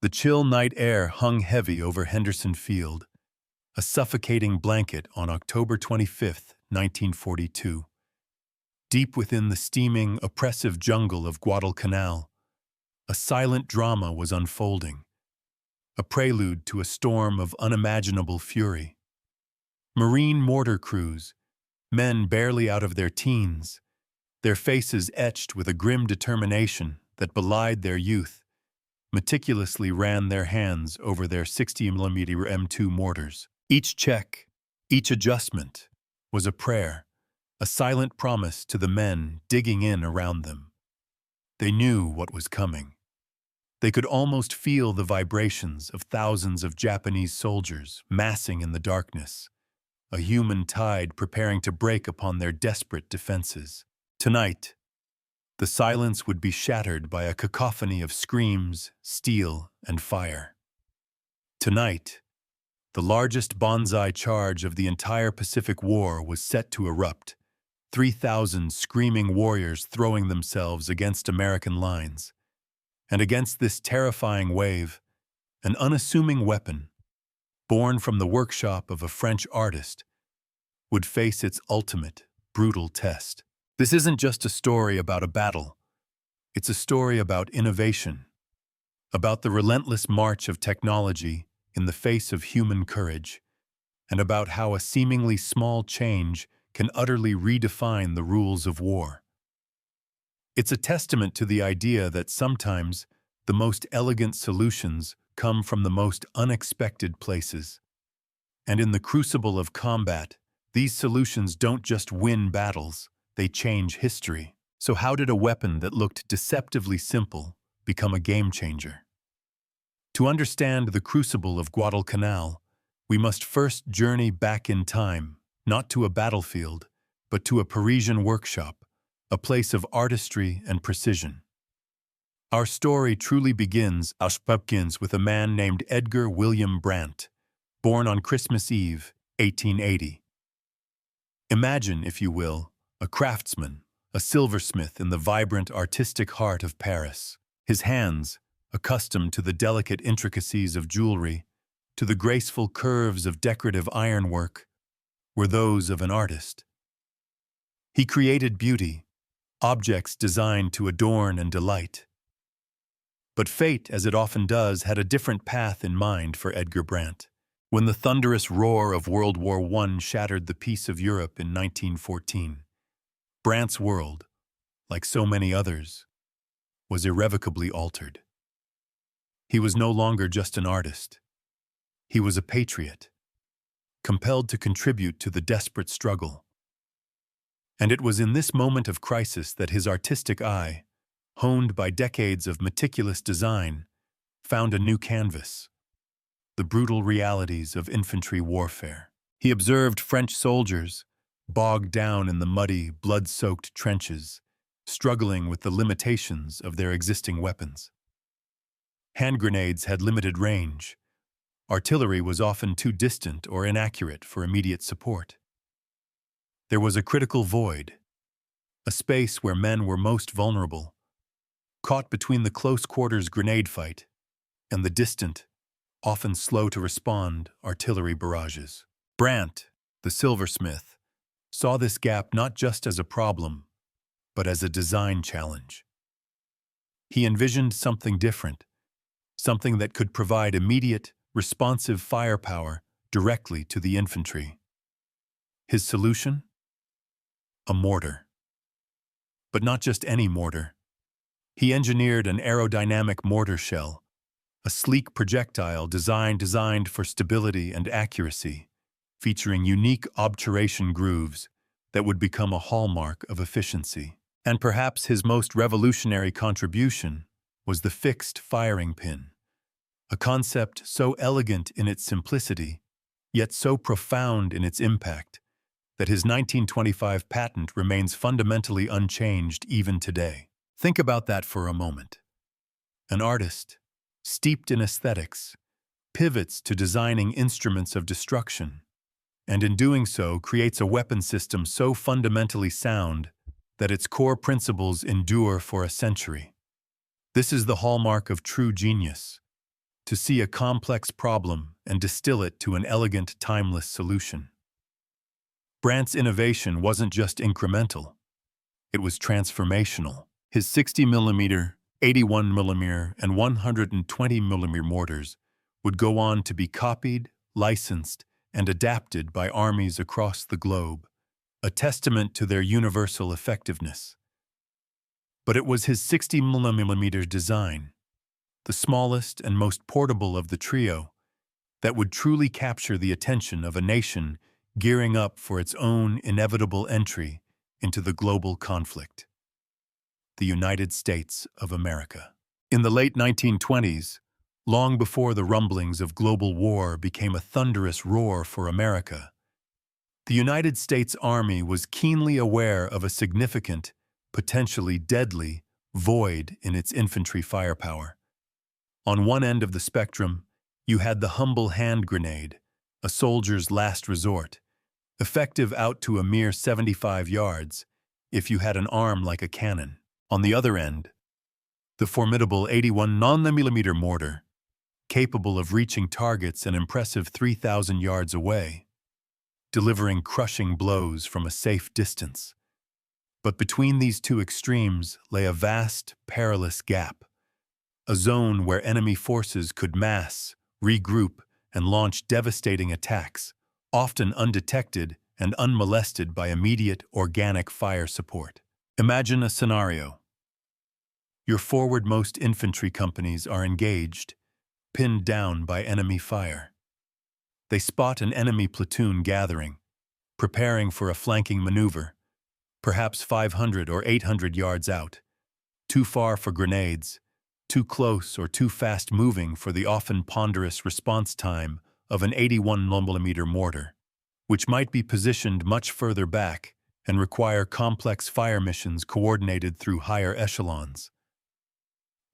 The chill night air hung heavy over Henderson Field, a suffocating blanket on October 25, 1942. Deep within the steaming, oppressive jungle of Guadalcanal, a silent drama was unfolding, a prelude to a storm of unimaginable fury. Marine mortar crews, men barely out of their teens, their faces etched with a grim determination that belied their youth, meticulously ran their hands over their 60mm M2 mortars. Each check, each adjustment, was a prayer, a silent promise to the men digging in around them. They knew what was coming. They could almost feel the vibrations of thousands of Japanese soldiers massing in the darkness, a human tide preparing to break upon their desperate defenses. Tonight, the silence would be shattered by a cacophony of screams, steel, and fire. Tonight, the largest Banzai charge of the entire Pacific War was set to erupt, 3,000 screaming warriors throwing themselves against American lines. And against this terrifying wave, an unassuming weapon, born from the workshop of a French artist, would face its ultimate, brutal test. This isn't just a story about a battle. It's a story about innovation, about the relentless march of technology in the face of human courage, and about how a seemingly small change can utterly redefine the rules of war. It's a testament to the idea that sometimes the most elegant solutions come from the most unexpected places. And in the crucible of combat, these solutions don't just win battles, they change history. So how did a weapon that looked deceptively simple become a game changer? To understand the crucible of Guadalcanal, we must first journey back in time, not to a battlefield, but to a Parisian workshop, a place of artistry and precision. Our story truly begins with a man named Edgar William Brandt, born on Christmas Eve, 1880. Imagine, if you will, a craftsman, a silversmith in the vibrant artistic heart of Paris. His hands, accustomed to the delicate intricacies of jewelry, to the graceful curves of decorative ironwork, were those of an artist. He created beauty, objects designed to adorn and delight. But fate, as it often does, had a different path in mind for Edgar Brandt. When the thunderous roar of World War I shattered the peace of Europe in 1914, Brandt's world, like so many others, was irrevocably altered. He was no longer just an artist. He was a patriot, compelled to contribute to the desperate struggle. And it was in this moment of crisis that his artistic eye, honed by decades of meticulous design, found a new canvas: the brutal realities of infantry warfare. He observed French soldiers, bogged down in the muddy, blood-soaked trenches, struggling with the limitations of their existing weapons. Hand grenades had limited range. Artillery was often too distant or inaccurate for immediate support. There was a critical void, a space where men were most vulnerable, caught between the close-quarters grenade fight and the distant, often slow to respond, artillery barrages. Brandt, the silversmith, saw this gap not just as a problem, but as a design challenge. He envisioned something different, something that could provide immediate, responsive firepower directly to the infantry. His solution? A mortar. But not just any mortar. He engineered an aerodynamic mortar shell, a sleek projectile designed for stability and accuracy, featuring unique obturation grooves that would become a hallmark of efficiency. And perhaps his most revolutionary contribution was the fixed firing pin, a concept so elegant in its simplicity, yet so profound in its impact, that his 1925 patent remains fundamentally unchanged even today. Think about that for a moment. An artist, steeped in aesthetics, pivots to designing instruments of destruction, and in doing so creates a weapon system so fundamentally sound that its core principles endure for a century. This is the hallmark of true genius, to see a complex problem and distill it to an elegant, timeless solution. Brandt's innovation wasn't just incremental, it was transformational. His 60mm, 81mm, and 120mm mortars would go on to be copied, licensed, and adapted by armies across the globe, a testament to their universal effectiveness. But it was his 60mm design, the smallest and most portable of the trio, that would truly capture the attention of a nation gearing up for its own inevitable entry into the global conflict: the United States of America. In the late 1920s, long before the rumblings of global war became a thunderous roar for America, the United States Army was keenly aware of a significant, potentially deadly, void in its infantry firepower. On one end of the spectrum, you had the humble hand grenade, a soldier's last resort, effective out to a mere 75 yards if you had an arm like a cannon. On the other end, the formidable 81mm mortar, capable of reaching targets an impressive 3,000 yards away, delivering crushing blows from a safe distance. But between these two extremes lay a vast, perilous gap, a zone where enemy forces could mass, regroup, and launch devastating attacks, often undetected and unmolested by immediate organic fire support. Imagine a scenario. Your forwardmost infantry companies are engaged, pinned down by enemy fire. They spot an enemy platoon gathering, preparing for a flanking maneuver, perhaps 500 or 800 yards out, too far for grenades, too close or too fast-moving for the often ponderous response time of an 81mm mortar, which might be positioned much further back and require complex fire missions coordinated through higher echelons.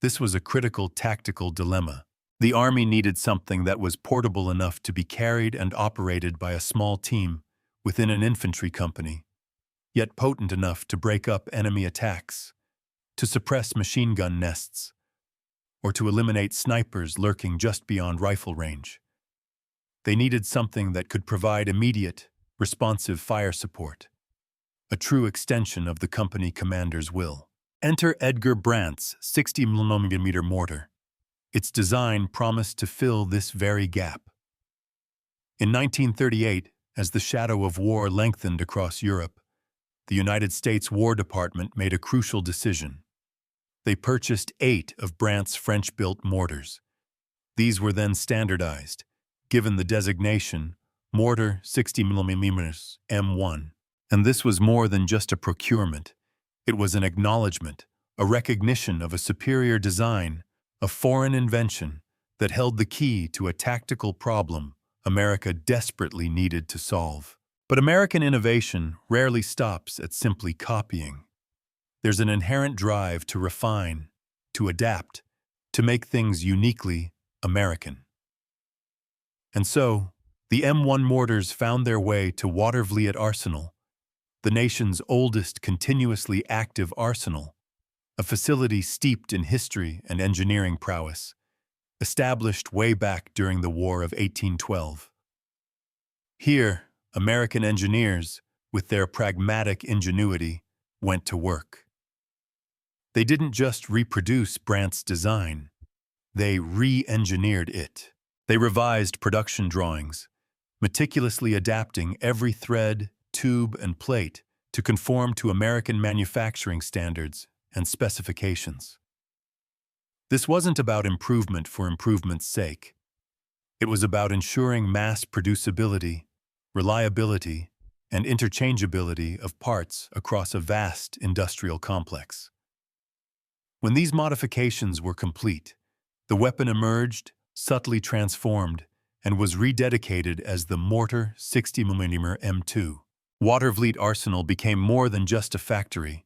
This was a critical tactical dilemma. The Army needed something that was portable enough to be carried and operated by a small team within an infantry company, yet potent enough to break up enemy attacks, to suppress machine gun nests, or to eliminate snipers lurking just beyond rifle range. They needed something that could provide immediate, responsive fire support, a true extension of the company commander's will. Enter Edgar Brandt's 60mm mortar. Its design promised to fill this very gap. In 1938, as the shadow of war lengthened across Europe, the United States War Department made a crucial decision. They purchased 8 of Brandt's French-built mortars. These were then standardized, given the designation Mortar 60mm M1. And this was more than just a procurement. It was an acknowledgement, a recognition of a superior design, a foreign invention that held the key to a tactical problem America desperately needed to solve. But American innovation rarely stops at simply copying. There's an inherent drive to refine, to adapt, to make things uniquely American. And so, the M1 mortars found their way to Watervliet Arsenal, the nation's oldest continuously active arsenal, a facility steeped in history and engineering prowess, established way back during the War of 1812. Here, American engineers, with their pragmatic ingenuity, went to work. They didn't just reproduce Brandt's design, they re-engineered it. They revised production drawings, meticulously adapting every thread, tube, and plate to conform to American manufacturing standards and specifications. This wasn't about improvement for improvement's sake. It was about ensuring mass producibility, reliability, and interchangeability of parts across a vast industrial complex. When these modifications were complete, the weapon emerged, subtly transformed, and was rededicated as the Mortar 60mm M2. Watervliet Arsenal became more than just a factory.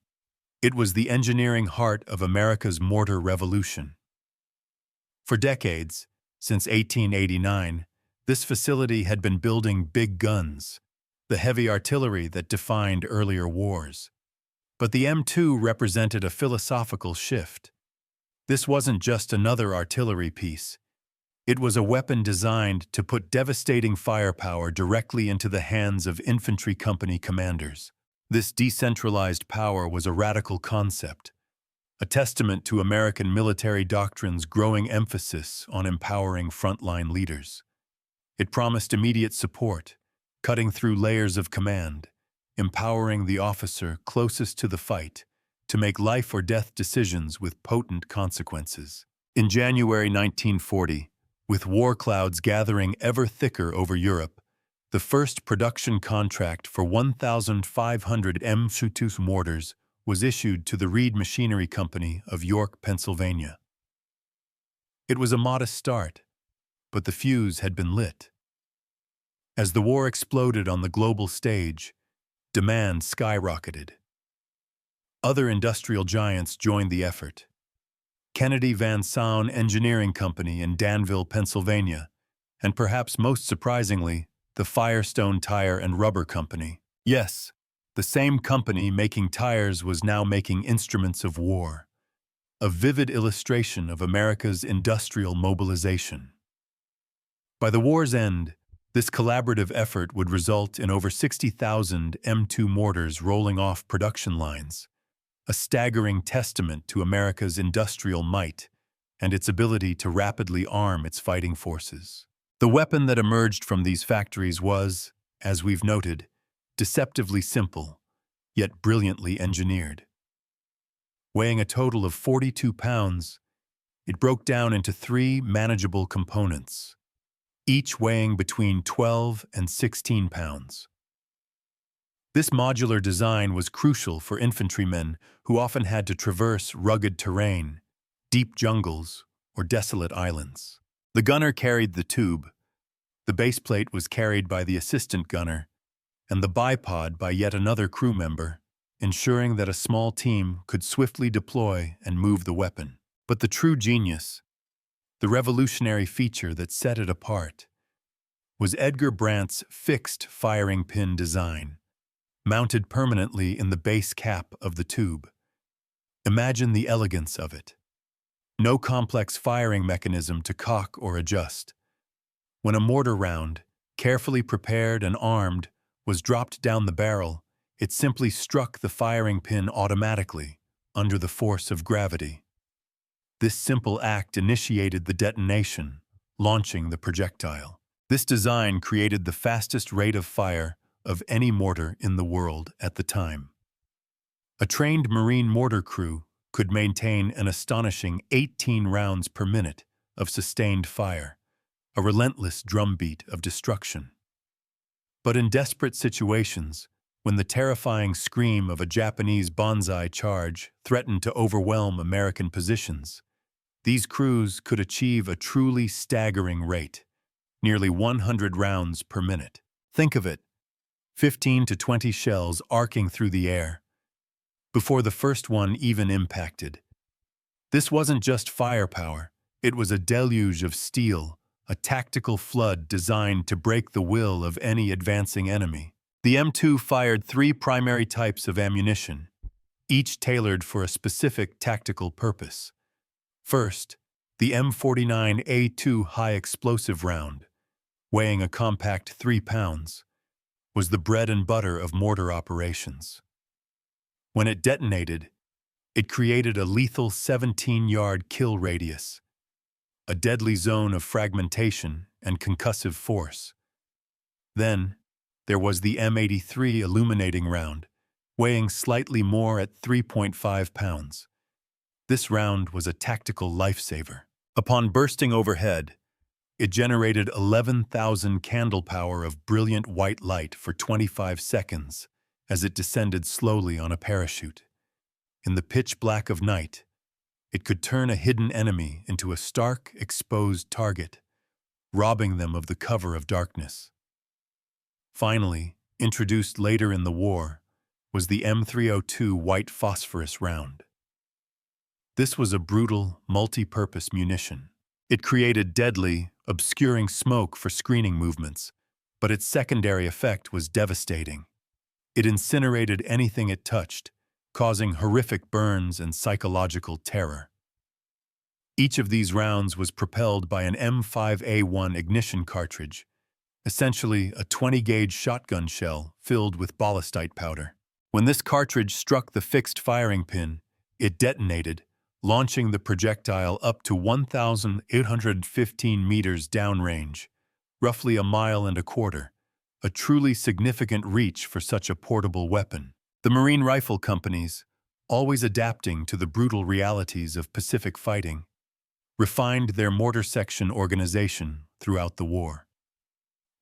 It was the engineering heart of America's mortar revolution. For decades, since 1889, this facility had been building big guns, the heavy artillery that defined earlier wars. But the M2 represented a philosophical shift. This wasn't just another artillery piece. It was a weapon designed to put devastating firepower directly into the hands of infantry company commanders. This decentralized power was a radical concept, a testament to American military doctrine's growing emphasis on empowering frontline leaders. It promised immediate support, cutting through layers of command, empowering the officer closest to the fight to make life-or-death decisions with potent consequences. In January 1940, with war clouds gathering ever thicker over Europe, the first production contract for 1,500 M22 mortars was issued to the Reed Machinery Company of York, Pennsylvania. It was a modest start, but the fuse had been lit. As the war exploded on the global stage, demand skyrocketed. Other industrial giants joined the effort. Kennedy Van Saun Engineering Company in Danville, Pennsylvania, and perhaps most surprisingly, the Firestone Tire and Rubber Company. Yes, the same company making tires was now making instruments of war, a vivid illustration of America's industrial mobilization. By the war's end, this collaborative effort would result in over 60,000 M2 mortars rolling off production lines, a staggering testament to America's industrial might and its ability to rapidly arm its fighting forces. The weapon that emerged from these factories was, as we've noted, deceptively simple, yet brilliantly engineered. Weighing a total of 42 pounds, it broke down into 3 manageable components, each weighing between 12 and 16 pounds. This modular design was crucial for infantrymen who often had to traverse rugged terrain, deep jungles, or desolate islands. The gunner carried the tube, the baseplate was carried by the assistant gunner, and the bipod by yet another crew member, ensuring that a small team could swiftly deploy and move the weapon. But the true genius, the revolutionary feature that set it apart, was Edgar Brandt's fixed firing pin design, mounted permanently in the base cap of the tube. Imagine the elegance of it. No complex firing mechanism to cock or adjust. When a mortar round, carefully prepared and armed, was dropped down the barrel, it simply struck the firing pin automatically, under the force of gravity. This simple act initiated the detonation, launching the projectile. This design created the fastest rate of fire of any mortar in the world at the time. A trained Marine mortar crew could maintain an astonishing 18 rounds per minute of sustained fire, a relentless drumbeat of destruction. But in desperate situations, when the terrifying scream of a Japanese Banzai charge threatened to overwhelm American positions, these crews could achieve a truly staggering rate, nearly 100 rounds per minute. Think of it, 15 to 20 shells arcing through the air, before the first one even impacted. This wasn't just firepower, it was a deluge of steel, a tactical flood designed to break the will of any advancing enemy. The M2 fired 3 primary types of ammunition, each tailored for a specific tactical purpose. First, the M49A2 high-explosive round, weighing a compact 3 pounds, was the bread and butter of mortar operations. When it detonated, it created a lethal 17-yard kill radius, a deadly zone of fragmentation and concussive force. Then, there was the M83 illuminating round, weighing slightly more at 3.5 pounds. This round was a tactical lifesaver. Upon bursting overhead, it generated 11,000 candle power of brilliant white light for 25 seconds as it descended slowly on a parachute. In the pitch black of night, it could turn a hidden enemy into a stark, exposed target, robbing them of the cover of darkness. Finally, introduced later in the war, was the M302 white phosphorus round. This was a brutal, multi-purpose munition. It created deadly, obscuring smoke for screening movements, but its secondary effect was devastating. It incinerated anything it touched, causing horrific burns and psychological terror. Each of these rounds was propelled by an M5A1 ignition cartridge, essentially a 20-gauge shotgun shell filled with ballistite powder. When this cartridge struck the fixed firing pin, it detonated, launching the projectile up to 1,815 meters downrange, roughly a mile and a quarter, a truly significant reach for such a portable weapon. The Marine rifle companies, always adapting to the brutal realities of Pacific fighting, refined their mortar section organization throughout the war.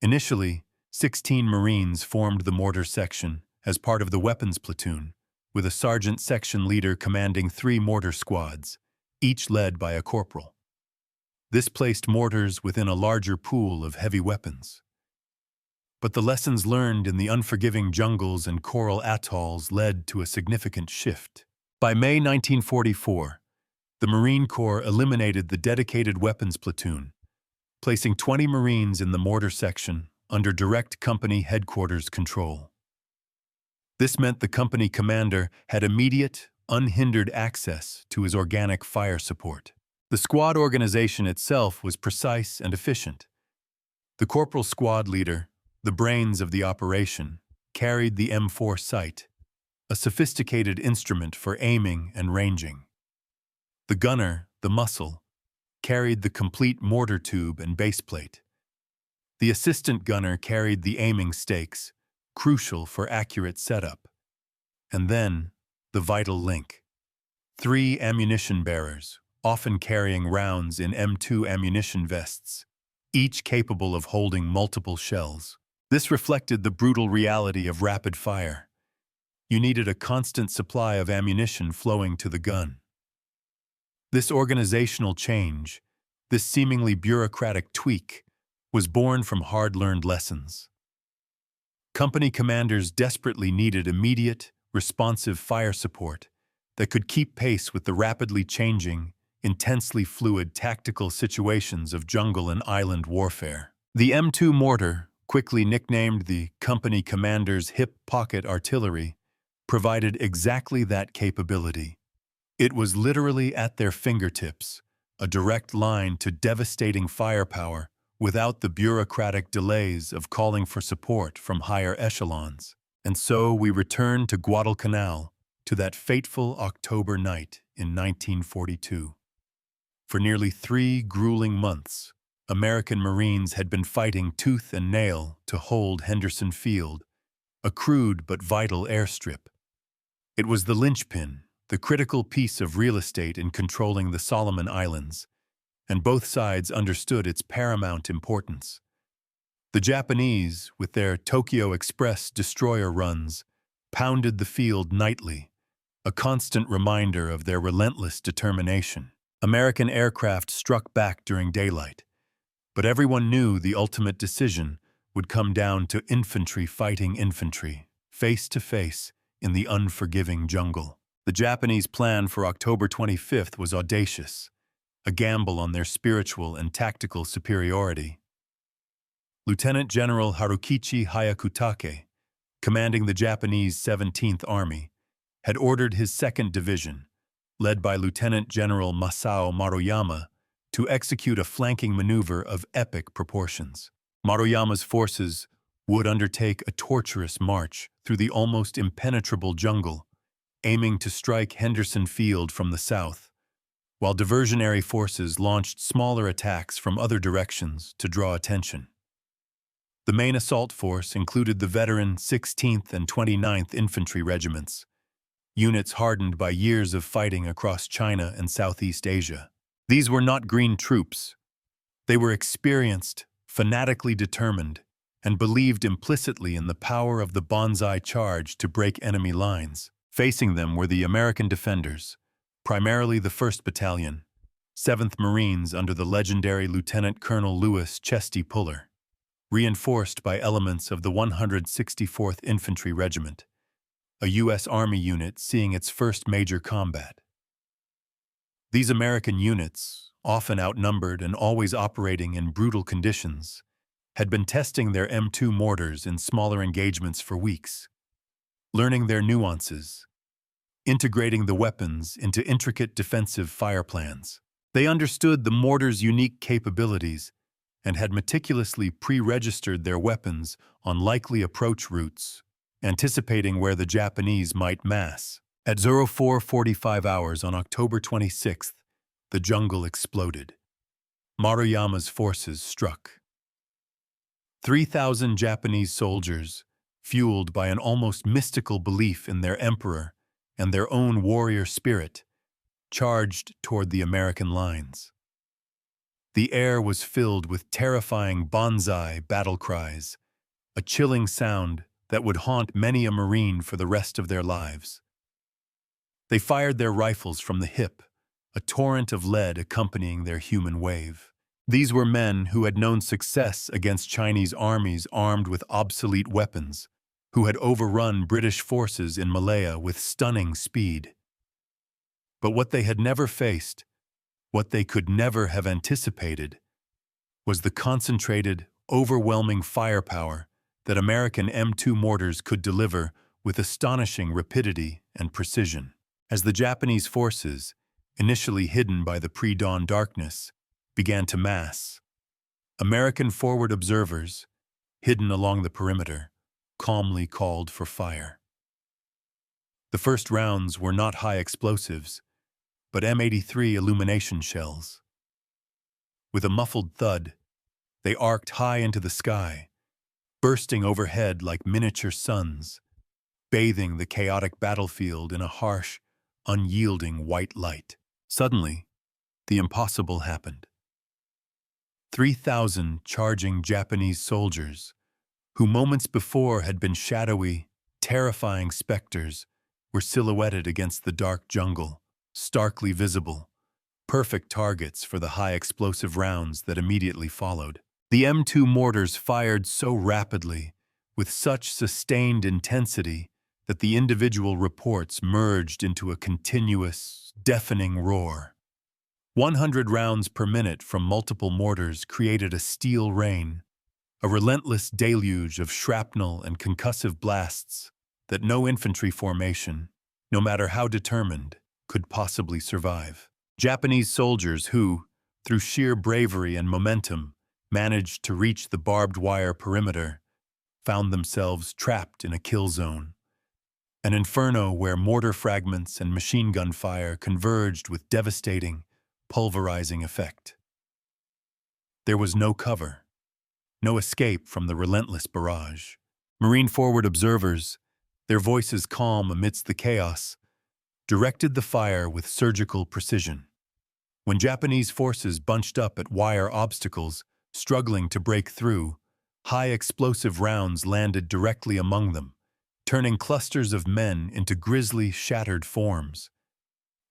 Initially, 16 Marines formed the mortar section as part of the weapons platoon, with a sergeant section leader commanding 3 mortar squads, each led by a corporal. This placed mortars within a larger pool of heavy weapons. But the lessons learned in the unforgiving jungles and coral atolls led to a significant shift. By May 1944, the Marine Corps eliminated the dedicated weapons platoon, placing 20 Marines in the mortar section under direct company headquarters control. This meant the company commander had immediate, unhindered access to his organic fire support. The squad organization itself was precise and efficient. The corporal squad leader, the brains of the operation, carried the M4 sight, a sophisticated instrument for aiming and ranging. The gunner, the muscle, carried the complete mortar tube and baseplate. The assistant gunner carried the aiming stakes, crucial for accurate setup. And then, the vital link. 3 ammunition bearers, often carrying rounds in M2 ammunition vests, each capable of holding multiple shells. This reflected the brutal reality of rapid fire. You needed a constant supply of ammunition flowing to the gun. This organizational change, this seemingly bureaucratic tweak, was born from hard-learned lessons. Company commanders desperately needed immediate, responsive fire support that could keep pace with the rapidly changing, intensely fluid tactical situations of jungle and island warfare. The M2 mortar, quickly nicknamed the company commander's hip pocket artillery, provided exactly that capability. It was literally at their fingertips, a direct line to devastating firepower without the bureaucratic delays of calling for support from higher echelons. And so we return to Guadalcanal, to that fateful October night in 1942. For nearly 3 grueling months, American Marines had been fighting tooth and nail to hold Henderson Field, a crude but vital airstrip. It was the linchpin, the critical piece of real estate in controlling the Solomon Islands, and both sides understood its paramount importance. The Japanese, with their Tokyo Express destroyer runs, pounded the field nightly, a constant reminder of their relentless determination. American aircraft struck back during daylight, but everyone knew the ultimate decision would come down to infantry fighting infantry, face to face in the unforgiving jungle. The Japanese plan for October 25th was audacious, a gamble on their spiritual and tactical superiority. Lieutenant General Harukichi Hyakutake, commanding the Japanese 17th Army, had ordered his 2nd Division, led by Lieutenant General Masao Maruyama, to execute a flanking maneuver of epic proportions. Maruyama's forces would undertake a torturous march through the almost impenetrable jungle, aiming to strike Henderson Field from the south, while diversionary forces launched smaller attacks from other directions to draw attention. The main assault force included the veteran 16th and 29th Infantry Regiments, units hardened by years of fighting across China and Southeast Asia. These were not green troops. They were experienced, fanatically determined, and believed implicitly in the power of the Banzai charge to break enemy lines. Facing them were the American defenders, primarily the 1st Battalion, 7th Marines under the legendary Lieutenant Colonel Lewis Chesty Puller, reinforced by elements of the 164th Infantry Regiment, a U.S. Army unit seeing its first major combat. These American units, often outnumbered and always operating in brutal conditions, had been testing their M2 mortars in smaller engagements for weeks, learning their nuances, integrating the weapons into intricate defensive fire plans. They understood the mortar's unique capabilities and had meticulously pre-registered their weapons on likely approach routes, anticipating where the Japanese might mass. At 04:45 hours on October 26th, the jungle exploded. Maruyama's forces struck. 3,000 Japanese soldiers, fueled by an almost mystical belief in their emperor and their own warrior spirit, charged toward the American lines. The air was filled with terrifying Banzai battle cries, a chilling sound that would haunt many a Marine for the rest of their lives. They fired their rifles from the hip, a torrent of lead accompanying their human wave. These were men who had known success against Chinese armies armed with obsolete weapons, who had overrun British forces in Malaya with stunning speed. But what they had never faced, what they could never have anticipated, was the concentrated, overwhelming firepower that American M2 mortars could deliver with astonishing rapidity and precision. As the Japanese forces, initially hidden by the pre-dawn darkness, began to mass, American forward observers, hidden along the perimeter, calmly called for fire. The first rounds were not high explosives, but M83 illumination shells. With a muffled thud, they arced high into the sky, bursting overhead like miniature suns, bathing the chaotic battlefield in a harsh, unyielding white light. Suddenly, the impossible happened. 3,000 charging Japanese soldiers, who moments before had been shadowy, terrifying specters, were silhouetted against the dark jungle, starkly visible, perfect targets for the high explosive rounds that immediately followed. The M2 mortars fired so rapidly, with such sustained intensity, that the individual reports merged into a continuous, deafening roar. 100 rounds per minute from multiple mortars created a steel rain, a relentless deluge of shrapnel and concussive blasts that no infantry formation, no matter how determined, could possibly survive. Japanese soldiers who, through sheer bravery and momentum, managed to reach the barbed wire perimeter, found themselves trapped in a kill zone, an inferno where mortar fragments and machine gun fire converged with devastating, pulverizing effect. There was no cover, no escape from the relentless barrage. Marine forward observers, their voices calm amidst the chaos, directed the fire with surgical precision. When Japanese forces bunched up at wire obstacles, struggling to break through, high explosive rounds landed directly among them, turning clusters of men into grisly, shattered forms.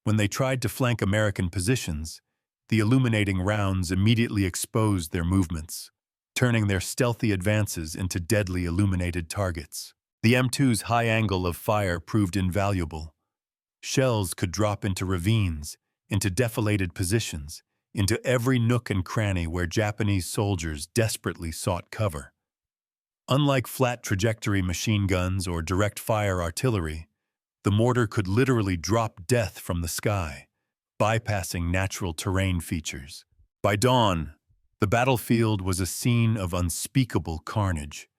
When they tried to flank American positions, the illuminating rounds immediately exposed their movements, turning their stealthy advances into deadly illuminated targets. The M2's high angle of fire proved invaluable. Shells could drop into ravines, into defilated positions, into every nook and cranny where Japanese soldiers desperately sought cover. Unlike flat trajectory machine guns or direct fire artillery, the mortar could literally drop death from the sky, bypassing natural terrain features. By dawn, the battlefield was a scene of unspeakable carnage.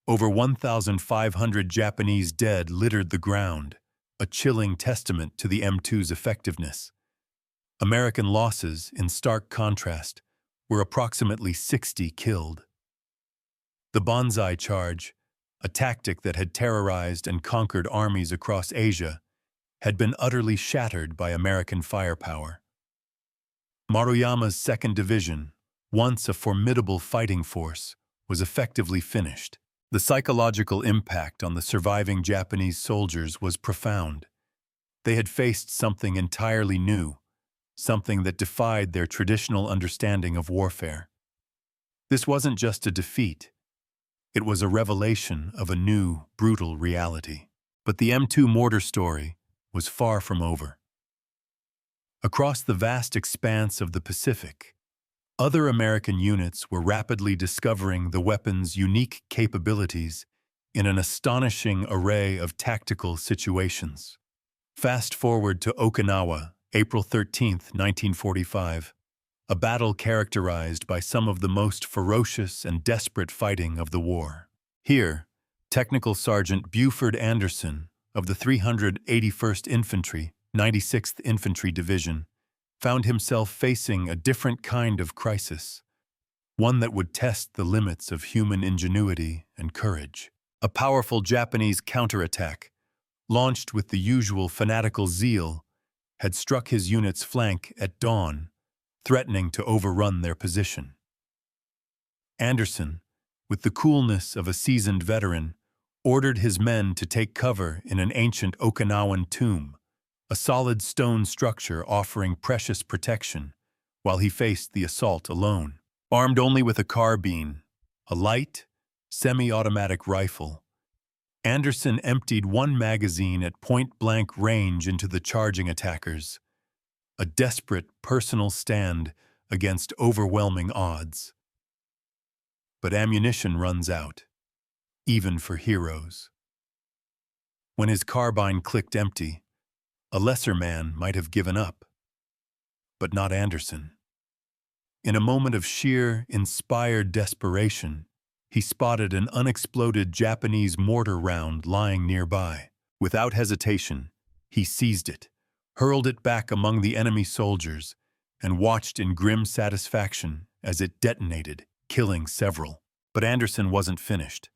Over 1,500 Japanese dead littered the ground, a chilling testament to the M2's effectiveness. American losses, in stark contrast, were approximately 60 killed. The Banzai charge, a tactic that had terrorized and conquered armies across Asia, had been utterly shattered by American firepower. Maruyama's 2nd Division, once a formidable fighting force, was effectively finished. The psychological impact on the surviving Japanese soldiers was profound. They had faced something entirely new, something that defied their traditional understanding of warfare. This wasn't just a defeat. It was a revelation of a new, brutal reality. But the M2 mortar story was far from over. Across the vast expanse of the Pacific, other American units were rapidly discovering the weapon's unique capabilities in an astonishing array of tactical situations. Fast forward to Okinawa, April 13, 1945, a battle characterized by some of the most ferocious and desperate fighting of the war. Here, Technical Sergeant Buford Anderson of the 381st Infantry, 96th Infantry Division, found himself facing a different kind of crisis, one that would test the limits of human ingenuity and courage. A powerful Japanese counterattack, launched with the usual fanatical zeal, had struck his unit's flank at dawn, threatening to overrun their position. Anderson, with the coolness of a seasoned veteran, ordered his men to take cover in an ancient Okinawan tomb, a solid stone structure offering precious protection, while he faced the assault alone. Armed only with a carbine, a light, semi-automatic rifle, Anderson emptied one magazine at point-blank range into the charging attackers, a desperate personal stand against overwhelming odds. But ammunition runs out, even for heroes. When his carbine clicked empty, a lesser man might have given up, but not Anderson. In a moment of sheer, inspired desperation, he spotted an unexploded Japanese mortar round lying nearby. Without hesitation, he seized it, hurled it back among the enemy soldiers, and watched in grim satisfaction as it detonated, killing several. But Anderson wasn't finished.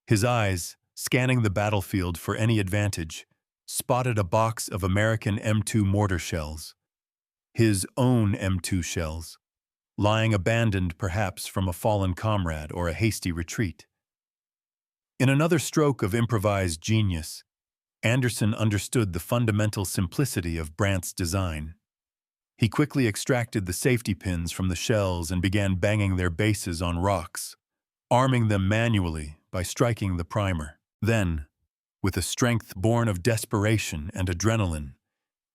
His eyes, scanning the battlefield for any advantage, spotted a box of American M2 mortar shells, his own M2 shells, lying abandoned perhaps from a fallen comrade or a hasty retreat. In another stroke of improvised genius, Anderson understood the fundamental simplicity of Brandt's design. He quickly extracted the safety pins from the shells and began banging their bases on rocks, arming them manually by striking the primer. Then, with a strength born of desperation and adrenaline,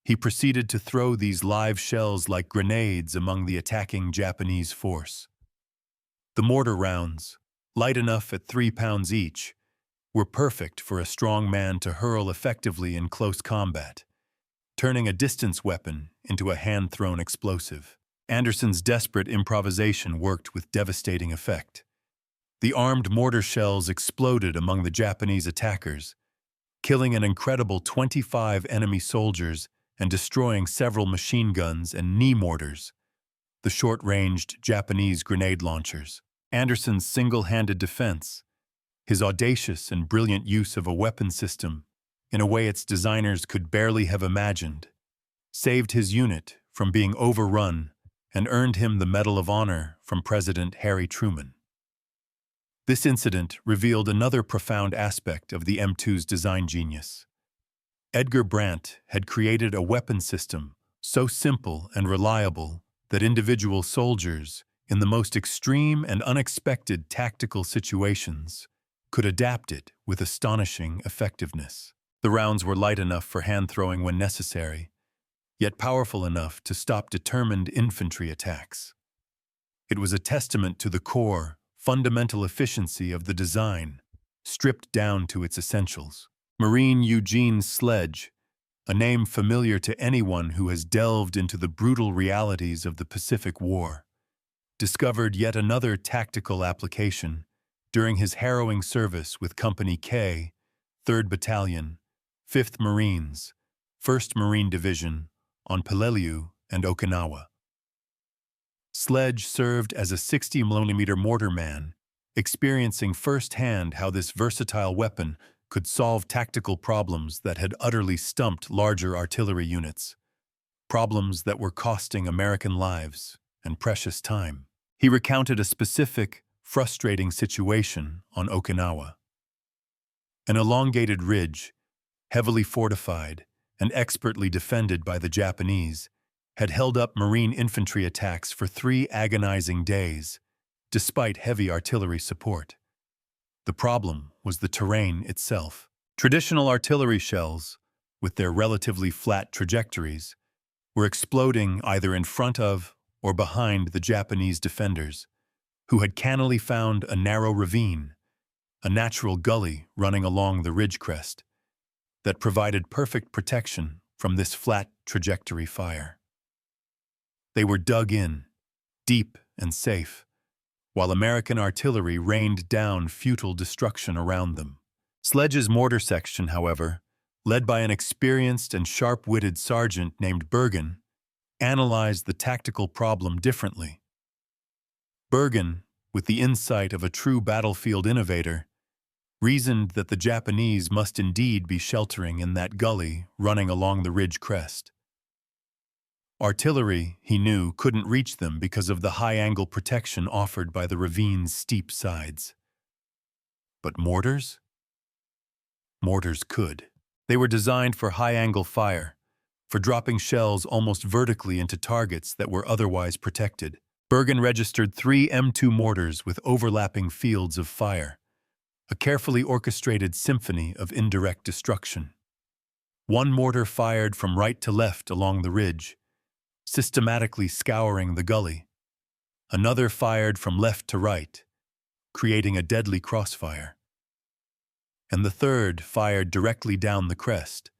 he proceeded to throw these live shells like grenades among the attacking Japanese force. The mortar rounds, light enough at 3 pounds each, were perfect for a strong man to hurl effectively in close combat, turning a distance weapon into a hand-thrown explosive. Anderson's desperate improvisation worked with devastating effect. The armed mortar shells exploded among the Japanese attackers, killing an incredible 25 enemy soldiers and destroying several machine guns and knee mortars, the short-ranged Japanese grenade launchers. Anderson's single-handed defense, his audacious and brilliant use of a weapon system in a way its designers could barely have imagined, saved his unit from being overrun and earned him the Medal of Honor from President Harry Truman. This incident revealed another profound aspect of the M2's design genius. Edgar Brandt had created a weapon system so simple and reliable that individual soldiers, in the most extreme and unexpected tactical situations, could adapt it with astonishing effectiveness. The rounds were light enough for hand-throwing when necessary, yet powerful enough to stop determined infantry attacks. It was a testament to the core, fundamental efficiency of the design, stripped down to its essentials. Marine Eugene Sledge, a name familiar to anyone who has delved into the brutal realities of the Pacific War, discovered yet another tactical application during his harrowing service with Company K, 3rd Battalion, 5th Marines, 1st Marine Division, on Peleliu and Okinawa. Sledge served as a 60mm mortar man, experiencing firsthand how this versatile weapon could solve tactical problems that had utterly stumped larger artillery units, problems that were costing American lives and precious time. He recounted a specific, frustrating situation on Okinawa. An elongated ridge, heavily fortified and expertly defended by the Japanese, had held up Marine infantry attacks for 3 agonizing days, despite heavy artillery support. The problem was the terrain itself. Traditional artillery shells, with their relatively flat trajectories, were exploding either in front of or behind the Japanese defenders, who had cannily found a narrow ravine, a natural gully running along the ridge crest, that provided perfect protection from this flat trajectory fire. They were dug in, deep and safe, while American artillery rained down futile destruction around them. Sledge's mortar section, however, led by an experienced and sharp-witted sergeant named Bergen, analyzed the tactical problem differently. Bergen, with the insight of a true battlefield innovator, reasoned that the Japanese must indeed be sheltering in that gully running along the ridge crest. Artillery, he knew, couldn't reach them because of the high-angle protection offered by the ravine's steep sides. But mortars? Mortars could. They were designed for high-angle fire, for dropping shells almost vertically into targets that were otherwise protected. Bergen registered 3 M2 mortars with overlapping fields of fire, a carefully orchestrated symphony of indirect destruction. One mortar fired from right to left along the ridge, systematically scouring the gully. Another fired from left to right, creating a deadly crossfire. And the third fired directly down the crest,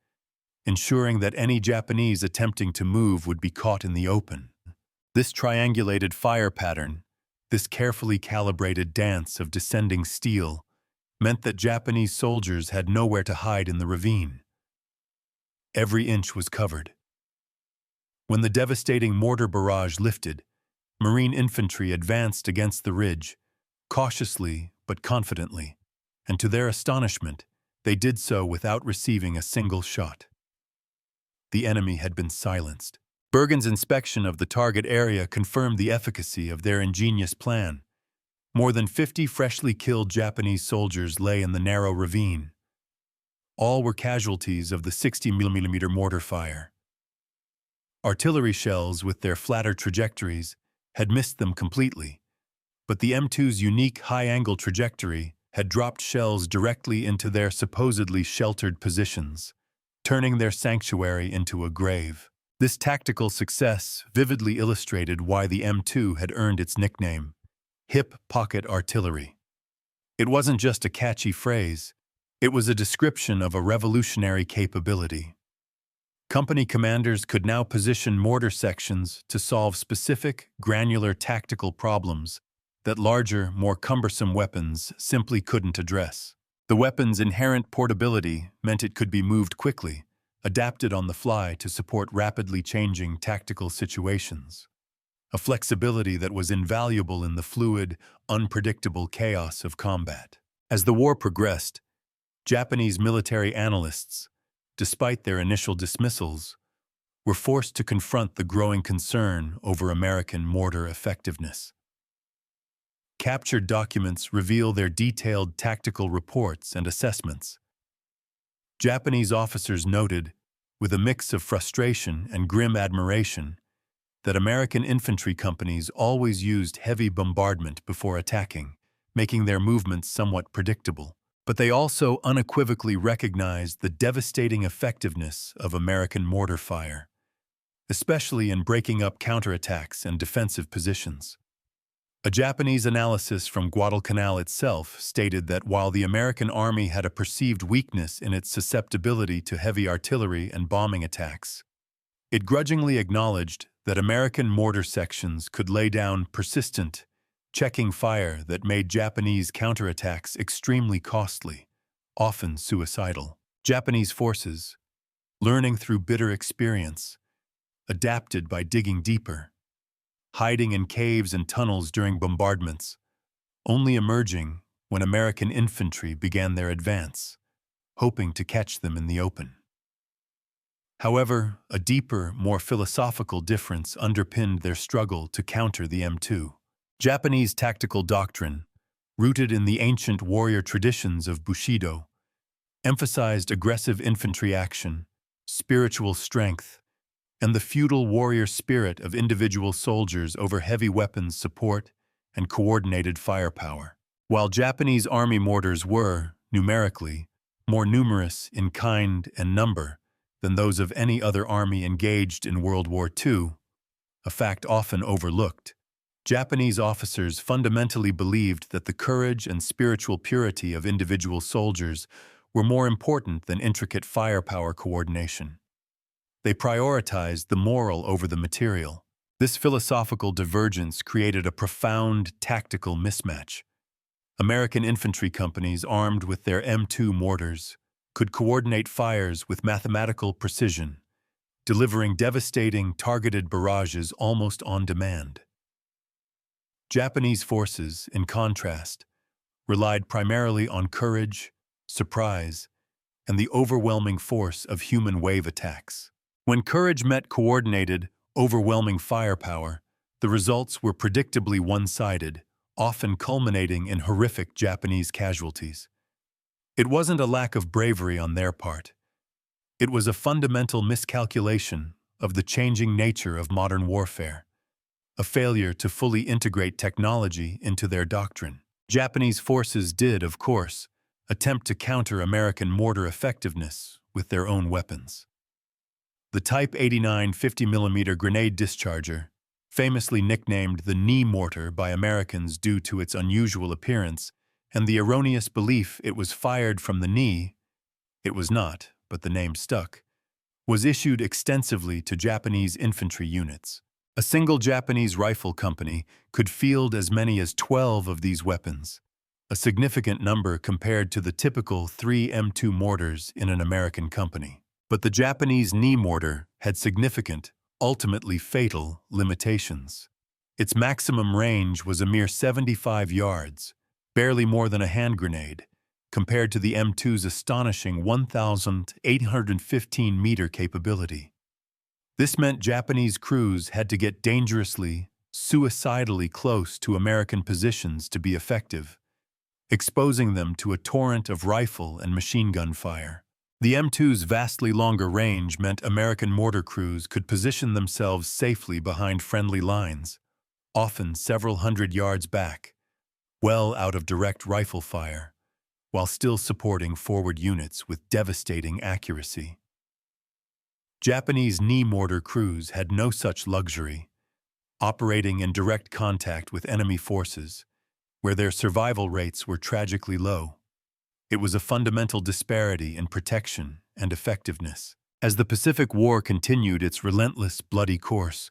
ensuring that any Japanese attempting to move would be caught in the open. This triangulated fire pattern, this carefully calibrated dance of descending steel, meant that Japanese soldiers had nowhere to hide in the ravine. Every inch was covered. When the devastating mortar barrage lifted, Marine infantry advanced against the ridge, cautiously but confidently, and to their astonishment, they did so without receiving a single shot. The enemy had been silenced. Bergen's inspection of the target area confirmed the efficacy of their ingenious plan. More than 50 freshly killed Japanese soldiers lay in the narrow ravine. All were casualties of the 60mm mortar fire. Artillery shells, with their flatter trajectories, had missed them completely, but the M2's unique high-angle trajectory had dropped shells directly into their supposedly sheltered positions, turning their sanctuary into a grave. This tactical success vividly illustrated why the M2 had earned its nickname, hip pocket artillery. It wasn't just a catchy phrase, it was a description of a revolutionary capability. Company commanders could now position mortar sections to solve specific, granular tactical problems that larger, more cumbersome weapons simply couldn't address. The weapon's inherent portability meant it could be moved quickly, adapted on the fly to support rapidly changing tactical situations. A flexibility that was invaluable in the fluid, unpredictable chaos of combat. As the war progressed, Japanese military analysts, despite their initial dismissals, were forced to confront the growing concern over American mortar effectiveness. Captured documents reveal their detailed tactical reports and assessments. Japanese officers noted, with a mix of frustration and grim admiration, that American infantry companies always used heavy bombardment before attacking, making their movements somewhat predictable. But they also unequivocally recognized the devastating effectiveness of American mortar fire, especially in breaking up counterattacks and defensive positions. A Japanese analysis from Guadalcanal itself stated that while the American army had a perceived weakness in its susceptibility to heavy artillery and bombing attacks, it grudgingly acknowledged that American mortar sections could lay down persistent, checking fire that made Japanese counterattacks extremely costly, often suicidal. Japanese forces, learning through bitter experience, adapted by digging deeper, hiding in caves and tunnels during bombardments, only emerging when American infantry began their advance, hoping to catch them in the open. However, a deeper, more philosophical difference underpinned their struggle to counter the M2. Japanese tactical doctrine, rooted in the ancient warrior traditions of Bushido, emphasized aggressive infantry action, spiritual strength, and the feudal warrior spirit of individual soldiers over heavy weapons support and coordinated firepower. While Japanese army mortars were, numerically, more numerous in kind and number than those of any other army engaged in World War II, a fact often overlooked, Japanese officers fundamentally believed that the courage and spiritual purity of individual soldiers were more important than intricate firepower coordination. They prioritized the moral over the material. This philosophical divergence created a profound tactical mismatch. American infantry companies armed with their M2 mortars could coordinate fires with mathematical precision, delivering devastating targeted barrages almost on demand. Japanese forces, in contrast, relied primarily on courage, surprise, and the overwhelming force of human wave attacks. When courage met coordinated, overwhelming firepower, the results were predictably one-sided, often culminating in horrific Japanese casualties. It wasn't a lack of bravery on their part. It was a fundamental miscalculation of the changing nature of modern warfare, a failure to fully integrate technology into their doctrine. Japanese forces did, of course, attempt to counter American mortar effectiveness with their own weapons. The Type 89 50mm grenade discharger, famously nicknamed the knee mortar by Americans due to its unusual appearance and the erroneous belief it was fired from the knee, it was not, but the name stuck, was issued extensively to Japanese infantry units. A single Japanese rifle company could field as many as 12 of these weapons, a significant number compared to the typical 3 M2 mortars in an American company. But the Japanese knee mortar had significant, ultimately fatal, limitations. Its maximum range was a mere 75 yards, barely more than a hand grenade, compared to the M2's astonishing 1,815-meter capability. This meant Japanese crews had to get dangerously, suicidally close to American positions to be effective, exposing them to a torrent of rifle and machine gun fire. The M2's vastly longer range meant American mortar crews could position themselves safely behind friendly lines, often several hundred yards back, well out of direct rifle fire, while still supporting forward units with devastating accuracy. Japanese knee mortar crews had no such luxury, operating in direct contact with enemy forces, where their survival rates were tragically low. It was a fundamental disparity in protection and effectiveness. As the Pacific War continued its relentless, bloody course,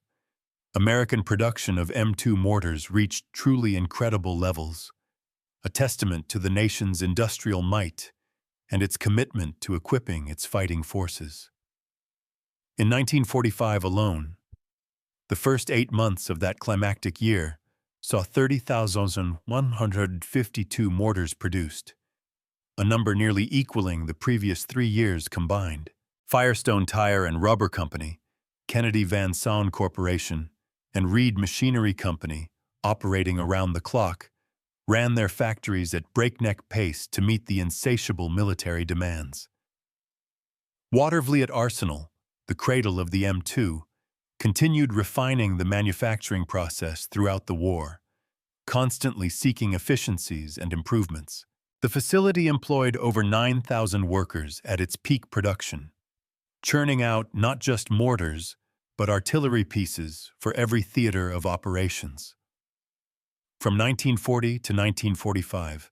American production of M2 mortars reached truly incredible levels, a testament to the nation's industrial might and its commitment to equipping its fighting forces. In 1945 alone, the first 8 months of that climactic year saw 30,152 mortars produced, a number nearly equaling the previous 3 years combined. Firestone Tire and Rubber Company, Kennedy Van Saun Corporation, and Reed Machinery Company, operating around the clock, ran their factories at breakneck pace to meet the insatiable military demands. Watervliet Arsenal, the cradle of the M2, continued refining the manufacturing process throughout the war, constantly seeking efficiencies and improvements. The facility employed over 9,000 workers at its peak production, churning out not just mortars, but artillery pieces for every theater of operations. From 1940 to 1945,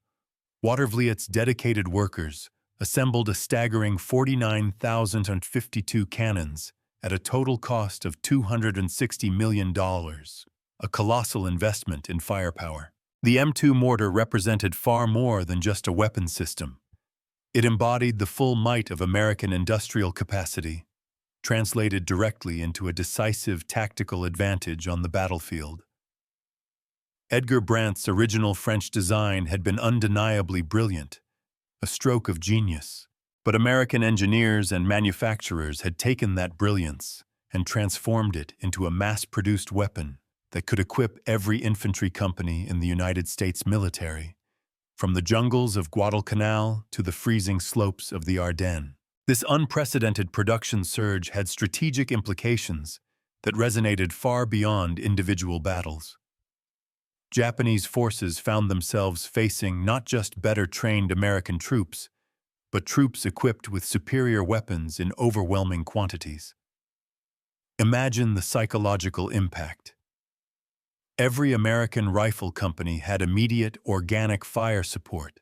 Watervliet's dedicated workers assembled a staggering 49,052 cannons at a total cost of $260 million, a colossal investment in firepower. The M2 mortar represented far more than just a weapon system. It embodied the full might of American industrial capacity, translated directly into a decisive tactical advantage on the battlefield. Edgar Brandt's original French design had been undeniably brilliant, a stroke of genius. But American engineers and manufacturers had taken that brilliance and transformed it into a mass-produced weapon that could equip every infantry company in the United States military, from the jungles of Guadalcanal to the freezing slopes of the Ardennes. This unprecedented production surge had strategic implications that resonated far beyond individual battles. Japanese forces found themselves facing not just better-trained American troops, but troops equipped with superior weapons in overwhelming quantities. Imagine the psychological impact. Every American rifle company had immediate organic fire support,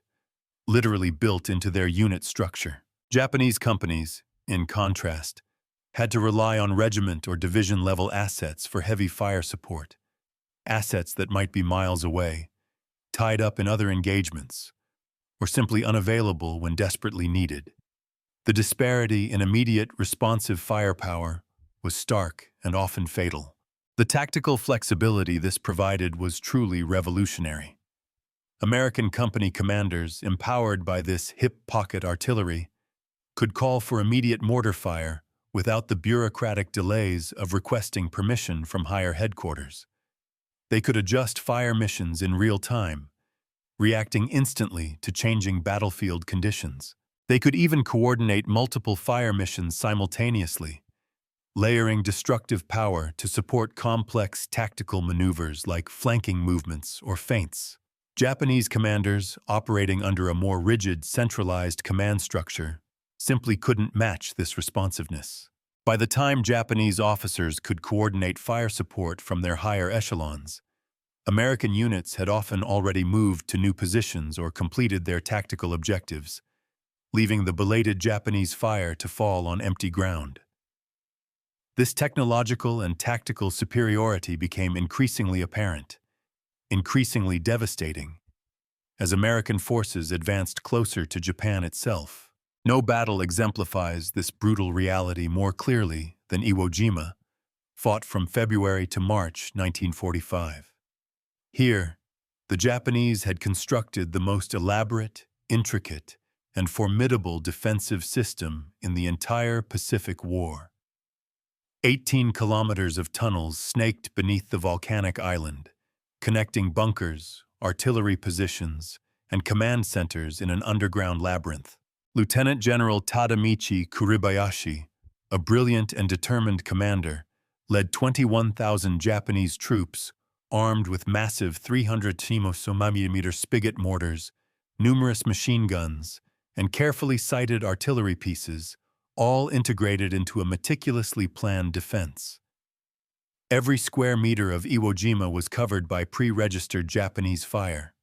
literally built into their unit structure. Japanese companies, in contrast, had to rely on regiment or division-level assets for heavy fire support, assets that might be miles away, tied up in other engagements, or simply unavailable when desperately needed. The disparity in immediate responsive firepower was stark and often fatal. The tactical flexibility this provided was truly revolutionary. American company commanders, empowered by this hip-pocket artillery, could call for immediate mortar fire without the bureaucratic delays of requesting permission from higher headquarters. They could adjust fire missions in real time, reacting instantly to changing battlefield conditions. They could even coordinate multiple fire missions simultaneously, layering destructive power to support complex tactical maneuvers like flanking movements or feints. Japanese commanders, operating under a more rigid, centralized command structure, simply couldn't match this responsiveness. By the time Japanese officers could coordinate fire support from their higher echelons, American units had often already moved to new positions or completed their tactical objectives, leaving the belated Japanese fire to fall on empty ground. This technological and tactical superiority became increasingly apparent, increasingly devastating, as American forces advanced closer to Japan itself. No battle exemplifies this brutal reality more clearly than Iwo Jima, fought from February to March 1945. Here, the Japanese had constructed the most elaborate, intricate, and formidable defensive system in the entire Pacific War. 18 kilometers of tunnels snaked beneath the volcanic island, connecting bunkers, artillery positions, and command centers in an underground labyrinth. Lieutenant General Tadamichi Kuribayashi, a brilliant and determined commander, led 21,000 Japanese troops armed with massive 300 mm spigot mortars, numerous machine guns, and carefully sighted artillery pieces, all integrated into a meticulously planned defense. Every square meter of Iwo Jima was covered by pre-registered Japanese fire.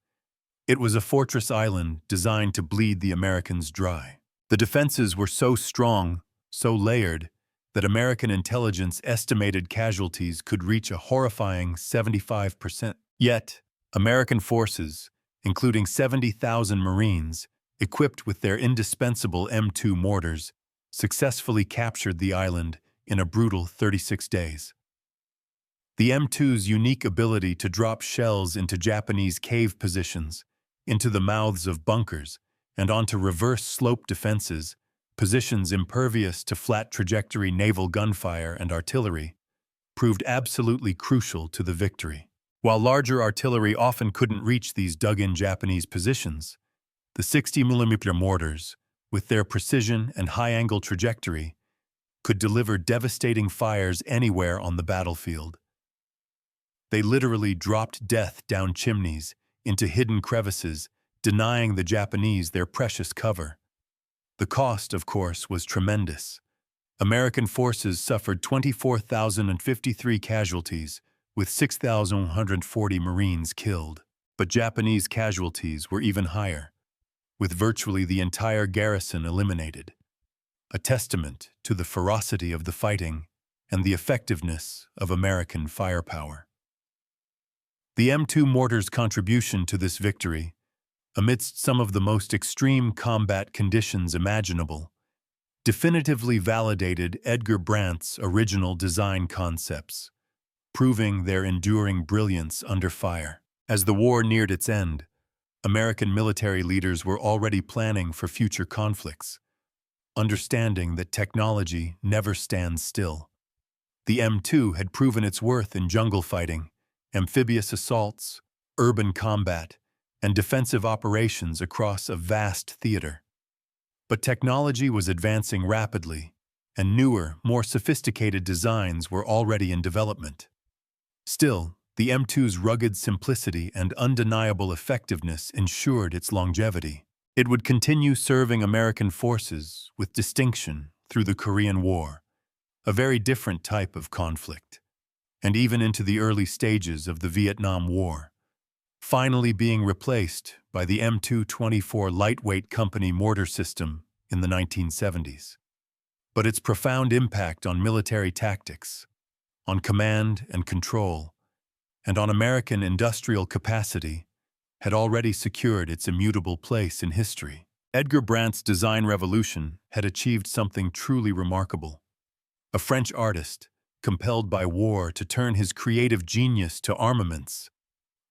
It was a fortress island designed to bleed the Americans dry. The defenses were so strong, so layered, that American intelligence estimated casualties could reach a horrifying 75%. Yet, American forces, including 70,000 Marines, equipped with their indispensable M2 mortars, successfully captured the island in a brutal 36 days. The M2's unique ability to drop shells into Japanese cave positions, into the mouths of bunkers, and onto reverse slope defenses, positions impervious to flat trajectory naval gunfire and artillery, proved absolutely crucial to the victory. While larger artillery often couldn't reach these dug-in Japanese positions, the 60mm mortars, with their precision and high-angle trajectory, could deliver devastating fires anywhere on the battlefield. They literally dropped death down chimneys, into hidden crevices, denying the Japanese their precious cover. The cost, of course, was tremendous. American forces suffered 24,053 casualties, with 6,140 Marines killed. But Japanese casualties were even higher, with virtually the entire garrison eliminated, a testament to the ferocity of the fighting and the effectiveness of American firepower. The M2 mortar's contribution to this victory, amidst some of the most extreme combat conditions imaginable, definitively validated Edgar Brandt's original design concepts, proving their enduring brilliance under fire. As the war neared its end, American military leaders were already planning for future conflicts, understanding that technology never stands still. The M2 had proven its worth in jungle fighting, amphibious assaults, urban combat, and defensive operations across a vast theater. But technology was advancing rapidly, and newer, more sophisticated designs were already in development. Still, the M2's rugged simplicity and undeniable effectiveness ensured its longevity. It would continue serving American forces with distinction through the Korean War, a very different type of conflict, and even into the early stages of the Vietnam War, finally being replaced by the M224 lightweight company mortar system in the 1970s. But its profound impact on military tactics, on command and control, and on American industrial capacity had already secured its immutable place in history. Edgar Brandt's design revolution had achieved something truly remarkable. A French artist, compelled by war to turn his creative genius to armaments,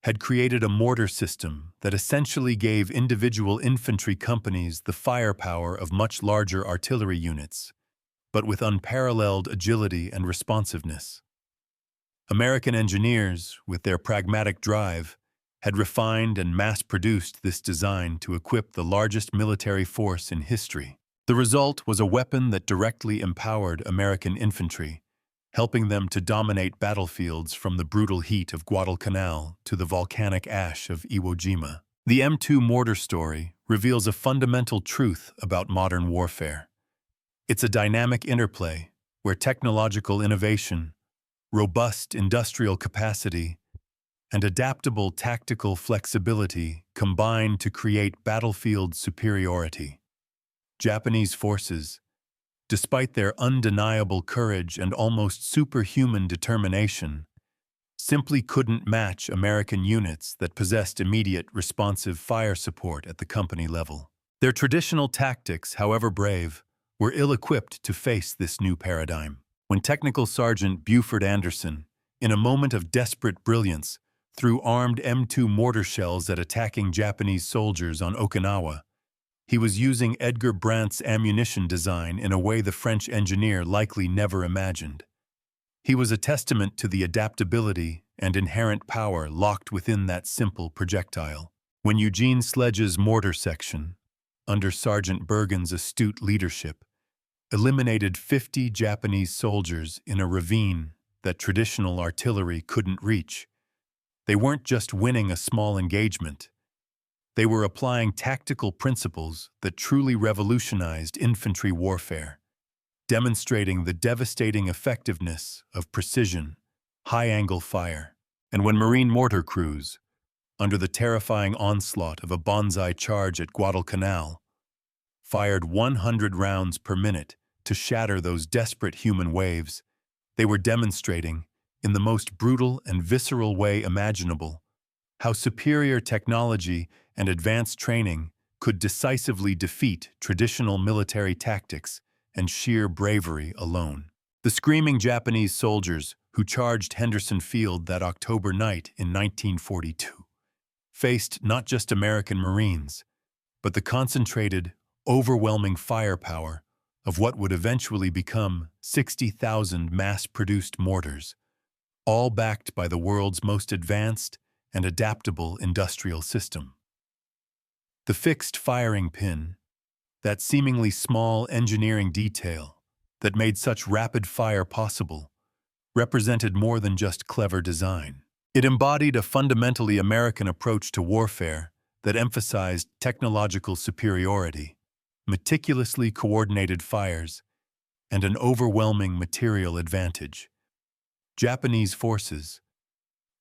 had created a mortar system that essentially gave individual infantry companies the firepower of much larger artillery units, but with unparalleled agility and responsiveness. American engineers, with their pragmatic drive, had refined and mass-produced this design to equip the largest military force in history. The result was a weapon that directly empowered American infantry, helping them to dominate battlefields from the brutal heat of Guadalcanal to the volcanic ash of Iwo Jima. The M2 mortar story reveals a fundamental truth about modern warfare. It's a dynamic interplay where technological innovation, robust industrial capacity, and adaptable tactical flexibility combine to create battlefield superiority. Japanese forces, despite their undeniable courage and almost superhuman determination, simply couldn't match American units that possessed immediate responsive fire support at the company level. Their traditional tactics, however brave, were ill-equipped to face this new paradigm. When Technical Sergeant Buford Anderson, in a moment of desperate brilliance, threw armed M2 mortar shells at attacking Japanese soldiers on Okinawa, he was using Edgar Brandt's ammunition design in a way the French engineer likely never imagined. He was a testament to the adaptability and inherent power locked within that simple projectile. When Eugene Sledge's mortar section, under Sergeant Bergen's astute leadership, eliminated 50 Japanese soldiers in a ravine that traditional artillery couldn't reach, they weren't just winning a small engagement. They were applying tactical principles that truly revolutionized infantry warfare, demonstrating the devastating effectiveness of precision, high-angle fire. And when Marine mortar crews, under the terrifying onslaught of a Banzai charge at Guadalcanal, fired 100 rounds per minute to shatter those desperate human waves, they were demonstrating, in the most brutal and visceral way imaginable, how superior technology and advanced training could decisively defeat traditional military tactics and sheer bravery alone. The screaming Japanese soldiers who charged Henderson Field that October night in 1942 faced not just American Marines, but the concentrated, overwhelming firepower of what would eventually become 60,000 mass-produced mortars, all backed by the world's most advanced and adaptable industrial system. The fixed firing pin, that seemingly small engineering detail that made such rapid fire possible, represented more than just clever design. It embodied a fundamentally American approach to warfare that emphasized technological superiority, meticulously coordinated fires, and an overwhelming material advantage. Japanese forces,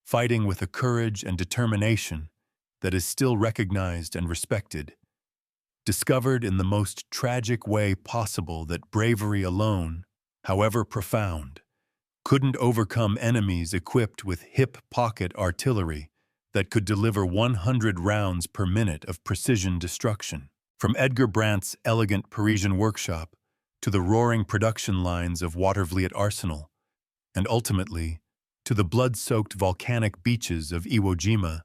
fighting with a courage and determination that is still recognized and respected, discovered in the most tragic way possible that bravery alone, however profound, couldn't overcome enemies equipped with hip-pocket artillery that could deliver 100 rounds per minute of precision destruction. From Edgar Brandt's elegant Parisian workshop to the roaring production lines of Watervliet Arsenal, and ultimately to the blood-soaked volcanic beaches of Iwo Jima,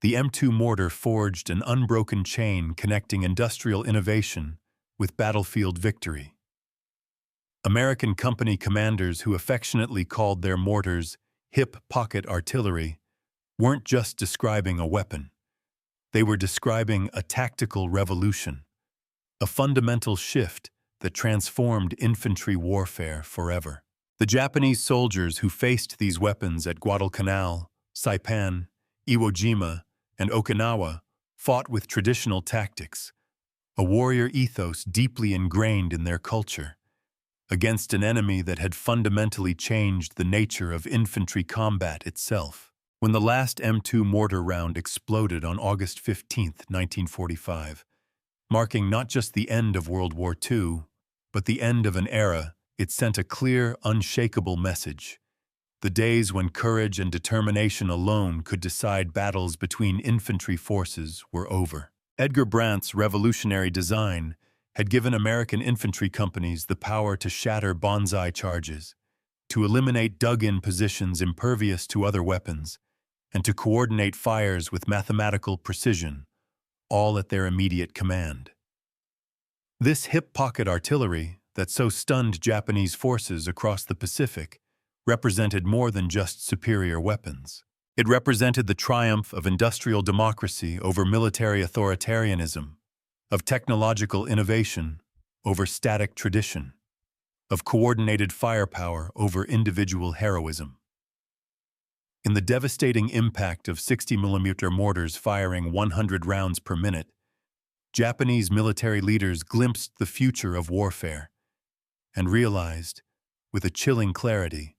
the M2 mortar forged an unbroken chain connecting industrial innovation with battlefield victory. American company commanders who affectionately called their mortars hip-pocket artillery weren't just describing a weapon. They were describing a tactical revolution, a fundamental shift that transformed infantry warfare forever. The Japanese soldiers who faced these weapons at Guadalcanal, Saipan, Iwo Jima, and Okinawa fought with traditional tactics, a warrior ethos deeply ingrained in their culture, against an enemy that had fundamentally changed the nature of infantry combat itself. When the last M2 mortar round exploded on August 15, 1945, marking not just the end of World War II, but the end of an era. It sent a clear, unshakable message. The days when courage and determination alone could decide battles between infantry forces were over. Edgar Brandt's revolutionary design had given American infantry companies the power to shatter Banzai charges, to eliminate dug-in positions impervious to other weapons, and to coordinate fires with mathematical precision, all at their immediate command. This hip-pocket artillery that so stunned Japanese forces across the Pacific represented more than just superior weapons. It represented the triumph of industrial democracy over military authoritarianism, of technological innovation over static tradition, of coordinated firepower over individual heroism. In the devastating impact of 60mm mortars firing 100 rounds per minute, Japanese military leaders glimpsed the future of warfare and realized, with a chilling clarity,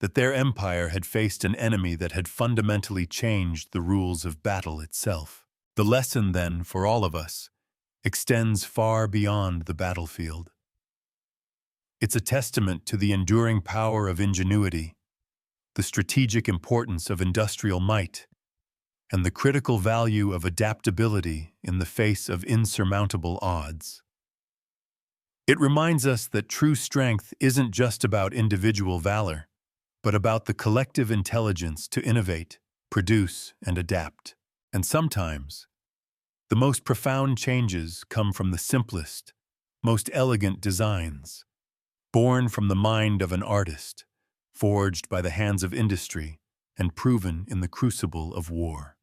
that their empire had faced an enemy that had fundamentally changed the rules of battle itself. The lesson, then, for all of us, extends far beyond the battlefield. It's a testament to the enduring power of ingenuity, the strategic importance of industrial might, and the critical value of adaptability in the face of insurmountable odds. It reminds us that true strength isn't just about individual valor, but about the collective intelligence to innovate, produce, and adapt. And sometimes, the most profound changes come from the simplest, most elegant designs, born from the mind of an artist, forged by the hands of industry, and proven in the crucible of war.